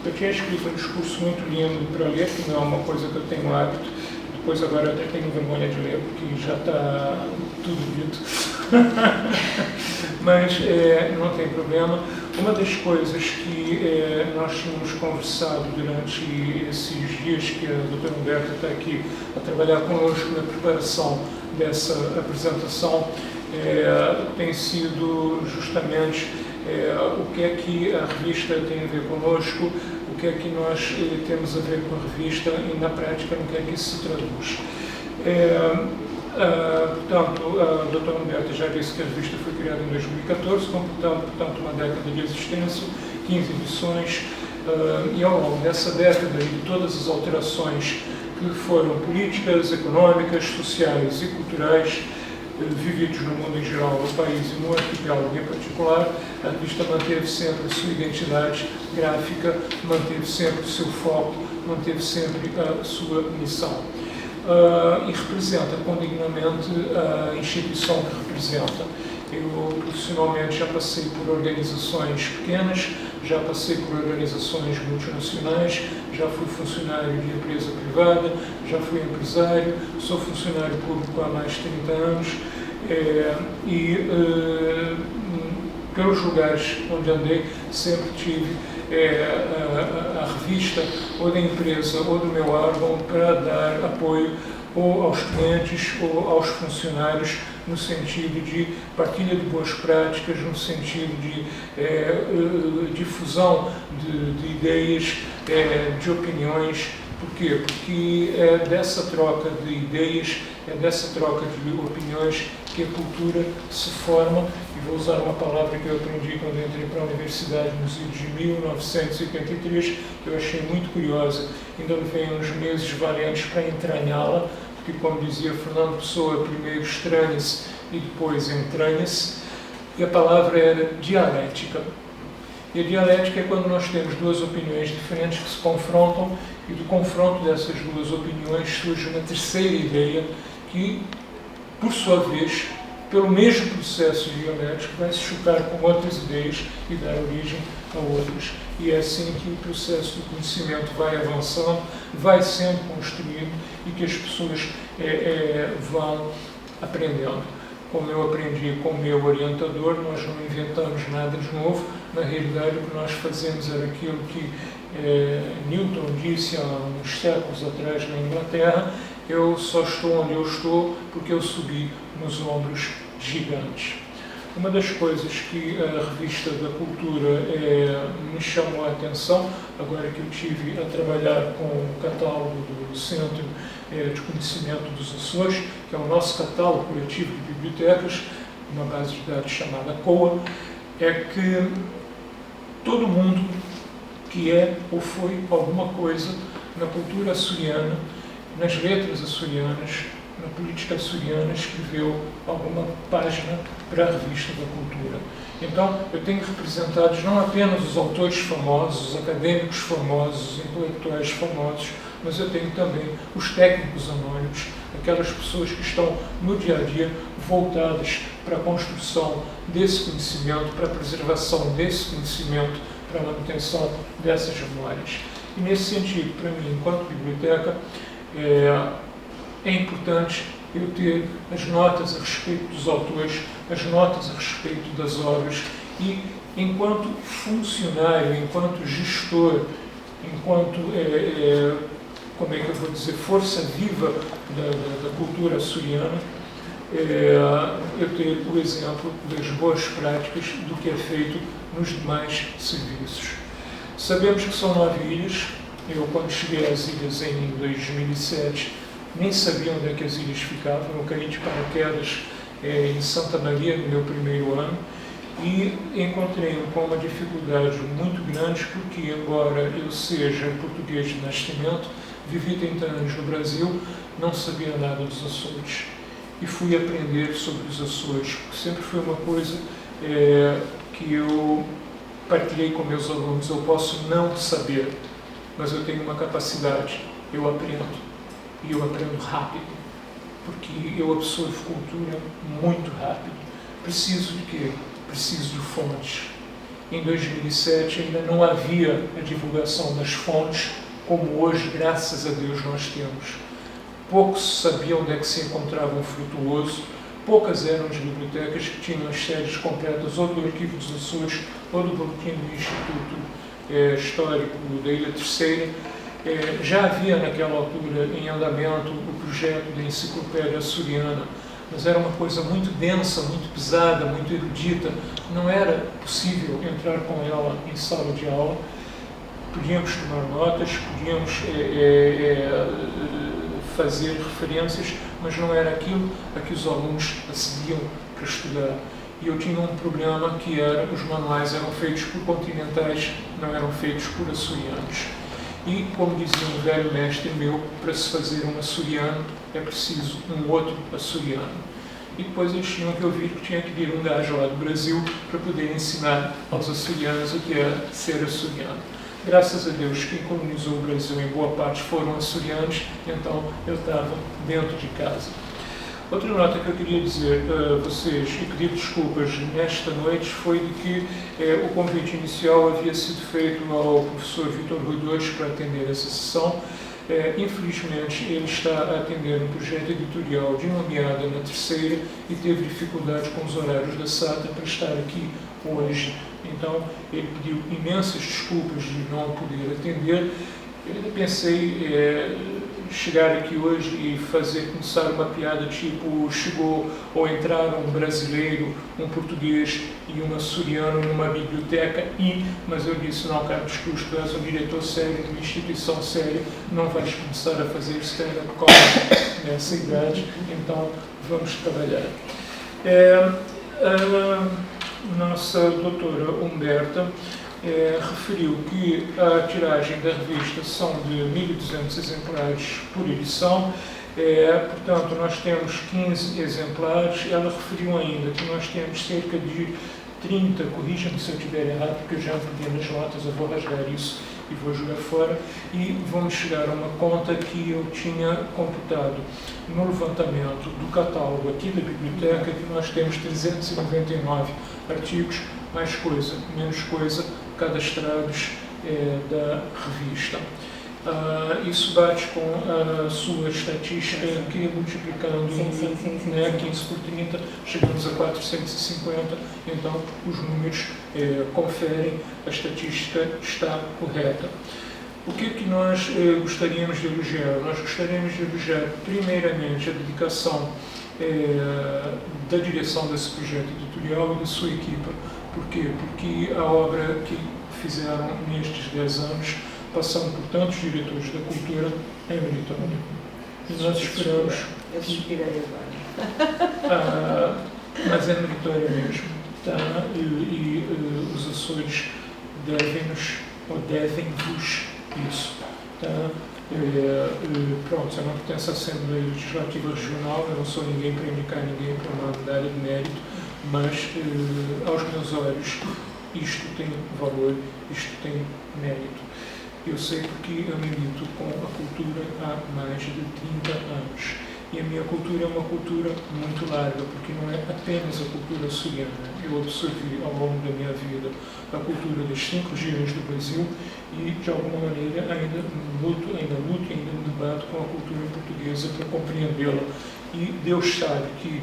Eu tinha escrito um discurso muito lindo para ler, que não é uma coisa que eu tenho hábito, depois agora eu até tenho vergonha de ler, porque já está tudo dito. Mas não tem problema. Uma das coisas que nós tínhamos conversado durante esses dias que a doutora Humberta está aqui a trabalhar connosco na preparação dessa apresentação, tem sido justamente o que é que a revista tem a ver connosco, o que é que nós temos a ver com a revista e, na prática, no que é que isso se traduz. Portanto, a doutora Humberta já disse que a revista foi criada em 2014, portanto, uma década de existência, 15 edições, e ao longo dessa década e de todas as alterações que foram políticas, económicas, sociais e culturais, vividos no mundo em geral, no país e no arquipélago em particular, a revista manteve sempre a sua identidade gráfica, manteve sempre o seu foco, manteve sempre a sua missão. E representa condignamente a instituição que representa. Eu, profissionalmente, já passei por organizações pequenas, já passei por organizações multinacionais, já fui funcionário de empresa privada, já fui empresário, sou funcionário público há mais de 30 anos pelos lugares onde andei, sempre tive a revista ou da empresa ou do meu órgão para dar apoio ou aos clientes ou aos funcionários no sentido de partilha de boas práticas, no sentido de difusão de ideias, de opiniões. Por quê? Porque é dessa troca de ideias, é dessa troca de opiniões que a cultura se forma, e vou usar uma palavra que eu aprendi quando entrei para a universidade nos idos de 1983, que eu achei muito curiosa, ainda levei uns meses valentes para entranhá-la, porque, como dizia Fernando Pessoa, primeiro estranha-se e depois entranha-se, e a palavra era dialética. E a dialética é quando nós temos duas opiniões diferentes que se confrontam, e do confronto dessas duas opiniões surge uma terceira ideia que, por sua vez, pelo mesmo processo dialético, vai se chocar com outras ideias e dar origem a outras. E é assim que o processo do conhecimento vai avançando, vai sendo construído e que as pessoas vão aprendendo. Como eu aprendi com o meu orientador, nós não inventamos nada de novo. Na realidade, o que nós fazemos era aquilo que Newton disse há uns séculos atrás na Inglaterra: eu só estou onde eu estou porque eu subi nos ombros gigantes. Uma das coisas que a Revista da Cultura me chamou a atenção, agora que eu tive a trabalhar com o catálogo do Centro de Conhecimento dos Açores, que é o nosso catálogo coletivo de bibliotecas, uma base de dados chamada COA, é que todo mundo que é ou foi alguma coisa na cultura açoriana, nas letras açorianas, na política açoriana, escreveu alguma página para a Revista da Cultura. Então, eu tenho representados não apenas os autores famosos, os académicos famosos, os intelectuais famosos, mas eu tenho também os técnicos anónimos, aquelas pessoas que estão no dia a dia voltadas para a construção desse conhecimento, para a preservação desse conhecimento, para a manutenção dessas memórias. E nesse sentido, para mim, enquanto biblioteca, é importante eu ter as notas a respeito dos autores, as notas a respeito das obras e, enquanto funcionário, enquanto gestor, enquanto, como é que eu vou dizer, força viva da cultura açoriana, eu ter o exemplo das boas práticas do que é feito nos demais serviços. Sabemos que são 9 ilhas. Eu, quando cheguei às ilhas em 2007, nem sabia onde é que as ilhas ficavam. Eu caí de paraquedas em Santa Maria, no meu primeiro ano, e encontrei-me com uma dificuldade muito grande, porque, embora eu seja português de nascimento, vivi 30 anos no Brasil, não sabia nada dos Açores. E fui aprender sobre os Açores, porque sempre foi uma coisa que eu partilhei com meus alunos. Eu posso não saber, mas eu tenho uma capacidade, eu aprendo, e eu aprendo rápido, porque eu absorvo cultura muito rápido. Preciso de quê? Preciso de fontes. Em 2007 ainda não havia a divulgação das fontes como hoje, graças a Deus, nós temos. Poucos sabiam onde é que se encontrava um Frutuoso, poucas eram as bibliotecas que tinham as séries completas ou do Arquivo dos Açores ou do Boletim do Instituto Histórico da Ilha Terceira. Já havia naquela altura em andamento o projeto da Enciclopédia Açoriana, mas era uma coisa muito densa, muito pesada, muito erudita, não era possível entrar com ela em sala de aula. Podíamos tomar notas, podíamos fazer referências, mas não era aquilo a que os alunos acediam para estudar. E eu tinha um problema, que era: os manuais eram feitos por continentais, não eram feitos por açorianos. E, como dizia um velho mestre meu, para se fazer um açoriano é preciso um outro açoriano. E depois eles tinham que ouvir que tinha que vir um gajo lá do Brasil para poder ensinar aos açorianos o que era ser açoriano. Graças a Deus, quem colonizou o Brasil em boa parte foram açorianos, então eu estava dentro de casa. Outra nota que eu queria dizer a vocês, e pedir desculpas nesta noite, foi de que o convite inicial havia sido feito ao professor Vítor Rui para atender essa sessão. Infelizmente, ele está a atender um projeto editorial de nomeada na Terceira e teve dificuldade com os horários da SATA para estar aqui hoje. Então, ele pediu imensas desculpas de não poder atender. Eu ainda pensei chegar aqui hoje e começar uma piada tipo: chegou ou entraram um brasileiro, um português e um açoriano numa biblioteca mas eu disse: não, Carlos Cruz, tu és um diretor sério de uma instituição séria, não vais começar a fazer stand-up comedy nessa idade, então vamos trabalhar. A nossa doutora Humberta referiu que a tiragem da revista são de 1.200 exemplares por edição, portanto nós temos 15 exemplares. Ela referiu ainda que nós temos cerca de 30, corrija-me se eu estiver errado, porque eu já perdi nas notas, eu vou rasgar isso e vou jogar fora, e vamos chegar a uma conta que eu tinha computado no levantamento do catálogo aqui da biblioteca, que nós temos 399 artigos, mais coisa, menos coisa, cadastrados da revista. Isso bate com a sua estatística, que multiplicando 15 por 30, chegamos a 450, então os números conferem, a estatística está correta. O que é que nós gostaríamos de elogiar? Nós gostaríamos de elogiar, primeiramente, a dedicação da direção desse projeto editorial e da sua equipa. Por quê? Porque a obra que fizeram nestes 10 anos, passando por tantos diretores da cultura, é meritória. E nós esperamos... Eu suspirei agora. Mas é meritória mesmo. Tá? E os Açores devem-nos, ou devem-vos, isso. Tá? Pronto, eu não pertenço à Assembleia Legislativa Regional, eu não sou ninguém para indicar ninguém para uma medalha de mérito, mas aos meus olhos isto tem valor, isto tem mérito. Eu sei porque eu milito com a cultura há mais de 30 anos. E a minha cultura é uma cultura muito larga, porque não é apenas a cultura açoriana. Eu absorvi ao longo da minha vida a cultura das 5 regiões do Brasil e, de alguma maneira, ainda luto, ainda me debato com a cultura portuguesa para compreendê-la. E Deus sabe que,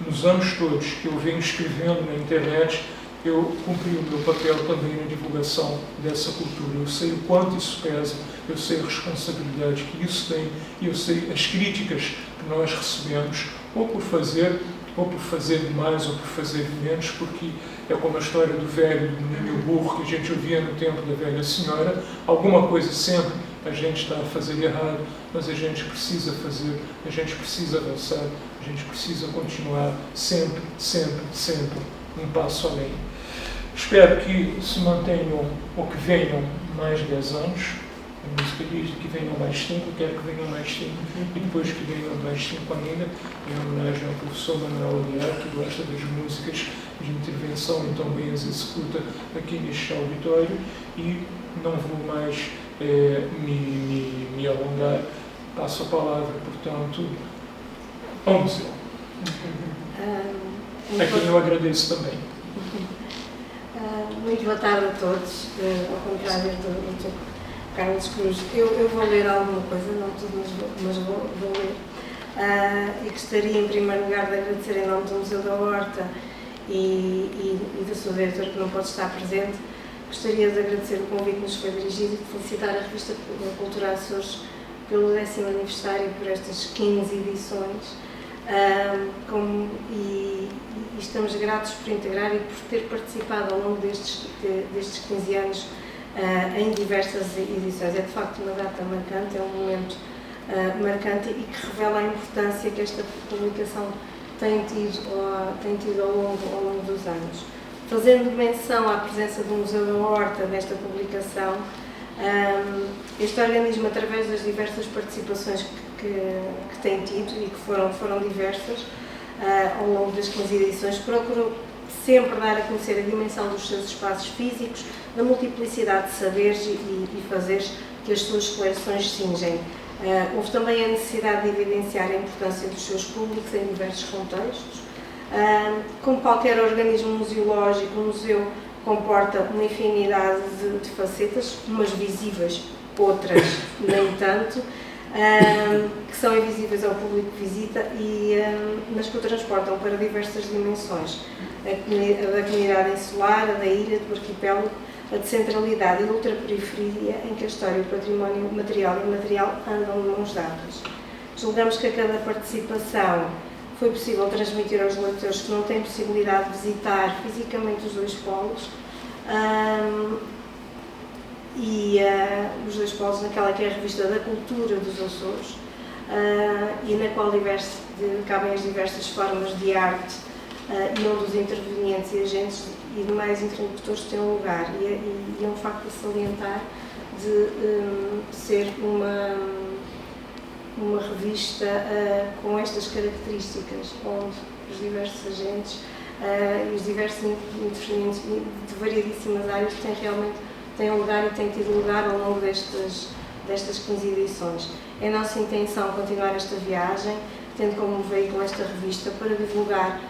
nos anos todos que eu venho escrevendo na internet, eu cumpri o meu papel também na divulgação dessa cultura. Eu sei o quanto isso pesa, eu sei a responsabilidade que isso tem e eu sei as críticas que nós recebemos, ou por fazer demais ou por fazer de menos, porque é como a história do velho, do menino e o burro, que a gente ouvia no tempo da velha senhora: alguma coisa sempre a gente está a fazer errado, mas a gente precisa fazer, a gente precisa avançar, a gente precisa continuar sempre, sempre, sempre um passo além. Espero que se mantenham ou que venham mais 10 anos. A música diz que venham mais 5, quero que venham mais 5 e depois que venham mais 5 ainda, em homenagem ao professor Manuel Aguiar, que gosta das músicas de intervenção e tão bem as executa aqui neste auditório, e não vou mais me alongar. Passo a palavra, portanto, ao museu. A quem eu agradeço também. Muito boa tarde a todos, ao contrário do Dr. Carlos Cruz. Eu vou ler alguma coisa, não tudo, mas vou ler. E gostaria, em primeiro lugar, de agradecer em nome do Museu da Horta e da sua diretora, que não pode estar presente. Gostaria de agradecer o convite que nos foi dirigido e de felicitar a revista Cultura Açores pelo 10º aniversário e por estas 15 edições. E estamos gratos por integrar e por ter participado ao longo destes 15 anos em diversas edições. É de facto uma data marcante, é um momento marcante e que revela a importância que esta publicação tem tido ao longo dos anos. Fazendo menção à presença do Museu da Horta nesta publicação, este organismo, através das diversas participações que tem tido e que foram diversas ao longo das 15 edições, procurou sempre dar a conhecer a dimensão dos seus espaços físicos, da multiplicidade de saberes e fazeres que as suas coleções cingem. Houve também a necessidade de evidenciar a importância dos seus públicos em diversos contextos. Como qualquer organismo museológico, o museu comporta uma infinidade de facetas, umas visíveis, outras nem tanto, que são invisíveis ao público que visita, mas que o transportam para diversas dimensões. A da comunidade insular, a da ilha, do arquipélago, a de centralidade e a ultraperiferia, em que a história e o património material e imaterial andam de mãos dadas. Julgamos que a cada participação foi possível transmitir aos leitores que não têm possibilidade de visitar fisicamente os dois polos, os dois polos naquela que é a revista da cultura dos Açores, e na qual cabem as diversas formas de arte e onde os intervenientes e agentes e demais interlocutores têm um lugar. E é um facto a salientar de ser uma revista com estas características, onde os diversos agentes e os diversos intervenientes de variedíssimas áreas têm um lugar e têm tido lugar ao longo destas 15 edições. É a nossa intenção continuar esta viagem, tendo como veículo esta revista para divulgar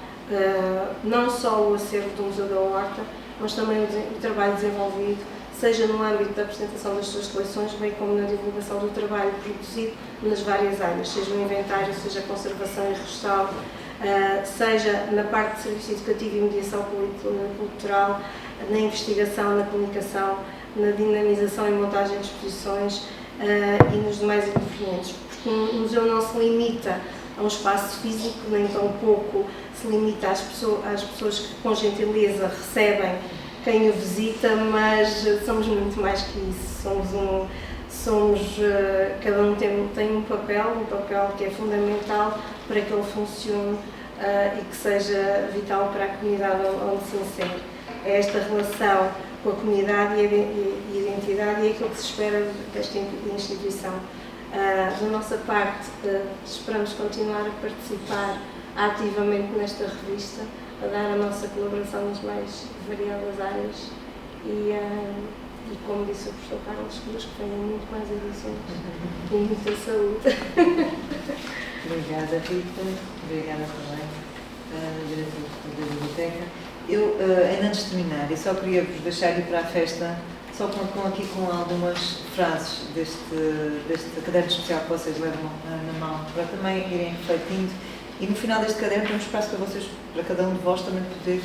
não só o acervo do Museu da Horta, mas também o trabalho desenvolvido, seja no âmbito da apresentação das suas coleções, bem como na divulgação do trabalho produzido nas várias áreas, seja o inventário, seja a conservação e restauro, seja na parte de serviço educativo e mediação cultural, na investigação, na comunicação, na dinamização e montagem de exposições e nos demais intervenientes. Porque o museu não se limita a um espaço físico, nem tão pouco se limita às pessoas que com gentileza recebem quem o visita, mas somos muito mais que isso. Cada um tem um papel que é fundamental para que ele funcione e que seja vital para a comunidade onde se insere. É esta relação com a comunidade e a identidade e é aquilo que se espera desta instituição. Da nossa parte, esperamos continuar a participar ativamente nesta revista, a dar a nossa colaboração nas mais variadas áreas e como disse o professor Carlos Cruz, que tenham muito mais edições e muita saúde. Obrigada, Rita. Obrigada também, diretora da biblioteca. Eu, ainda antes de terminar, eu só queria vos deixar ir para a festa, só aqui com algumas frases deste caderno especial que vocês levam na mão, para também irem refletindo. E no final deste caderno tem um espaço para vocês, para cada um de vós também poder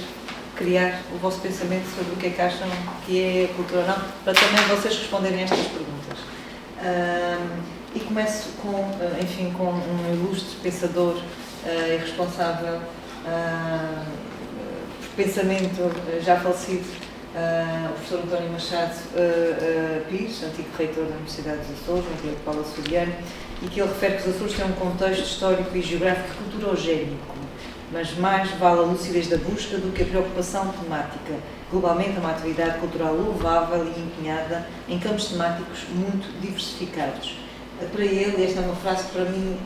criar o vosso pensamento sobre o que é que acham que é cultura ou não, para também vocês responderem a estas perguntas. E começo com um ilustre pensador e responsável por pensamento já falecido o professor António Machado Pires, antigo reitor da Universidade dos Açores, um intelectual açoriano, e que ele refere que os Açores têm um contexto histórico e geográfico culturogénico, mas mais vale a lucidez da busca do que a preocupação temática. Globalmente, é uma atividade cultural louvável e empenhada em campos temáticos muito diversificados. Para ele, esta é uma frase que para mim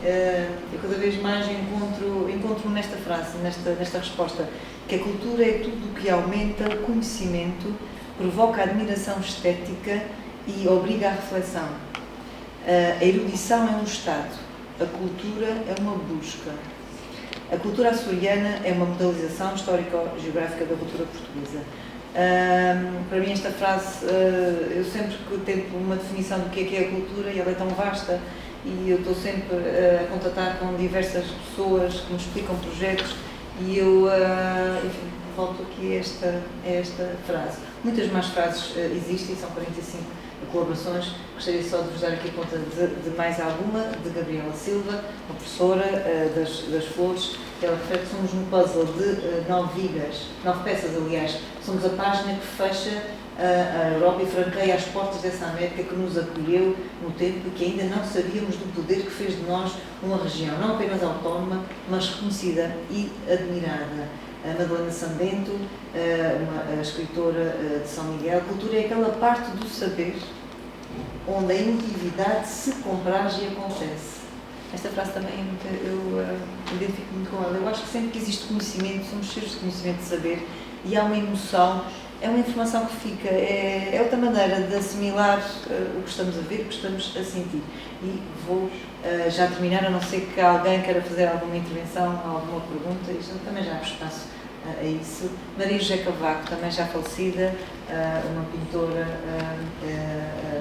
eu cada vez mais encontro nesta frase, nesta resposta, que a cultura é tudo o que aumenta o conhecimento, provoca a admiração estética e obriga à reflexão. A erudição é um estado, a cultura é uma busca. A cultura açoriana é uma modelização histórico-geográfica da cultura portuguesa. Para mim esta frase, eu sempre que tento uma definição do que é a cultura, e ela é tão vasta, e eu estou sempre a contatar com diversas pessoas que me explicam projetos, e eu enfim, volto aqui a esta frase. Muitas mais frases existem, são 45 colaborações. Gostaria só de vos dar aqui conta de mais alguma, de Gabriela Silva, uma professora das Flores. Ela refere que somos um puzzle de 9 peças, aliás. Somos a página que fecha a Europa e franqueia as portas dessa América que nos acolheu no tempo e que ainda não sabíamos do poder que fez de nós uma região, não apenas autónoma, mas reconhecida e admirada. A Madalena Sambento, a escritora de São Miguel. Cultura é aquela parte do saber onde a emotividade se compraz e acontece. Esta frase também eu identifico muito com ela. Eu acho que sempre que existe conhecimento, somos cheios de conhecimento, de saber, e há uma emoção, é uma informação que fica, é outra maneira de assimilar o que estamos a ver, o que estamos a sentir. E vou já terminar, a não ser que alguém queira fazer alguma intervenção, alguma pergunta, isto também já há espaço a isso. Maria José Cavaco, também já falecida, uma pintora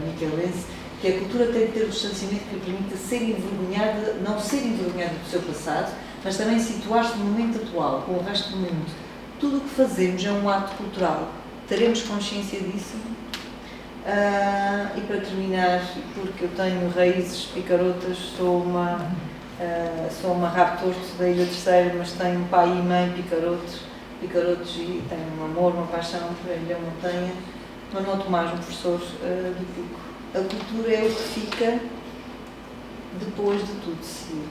miquelense, que a cultura tem de ter o distanciamento que lhe permita ser envergonhada, não ser envergonhada do seu passado, mas também situar-se no momento atual, com o resto do mundo. Tudo o que fazemos é um ato cultural. Teremos consciência disso? E para terminar, porque eu tenho raízes picarotas, sou uma raptorto da Ilha Terceira, mas tenho um pai e mãe picarotos, e tenho um amor, uma paixão por a Ilha Montanha. Manuel Tomás, um professor do Pico. A cultura é o que fica depois de tudo seguir.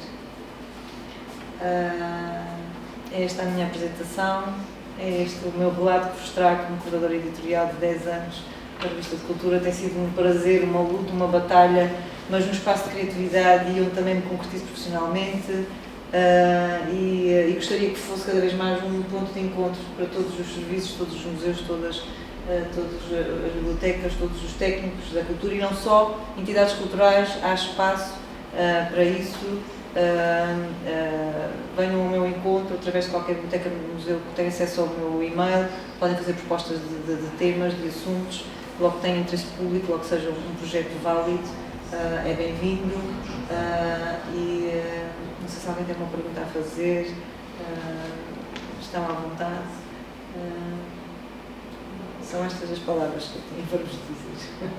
É esta a minha apresentação, é este o meu relato que vos trago como curadora editorial de 10 anos da Revista de Cultura. Tem sido um prazer, uma luta, uma batalha, mas um espaço de criatividade e onde também me concretizo profissionalmente. E gostaria que fosse cada vez mais um ponto de encontro para todos os serviços, todos os museus, todas as bibliotecas, todos os técnicos da cultura, e não só entidades culturais. Há espaço para isso. Venham ao meu encontro através de qualquer biblioteca, museu que tenha acesso ao meu e-mail, podem fazer propostas de temas, de assuntos, logo que tenha interesse público, logo que seja um projeto válido, é bem-vindo. Não sei se alguém tem uma pergunta a fazer, estão à vontade. São estas as palavras que eu tenho para vos dizer.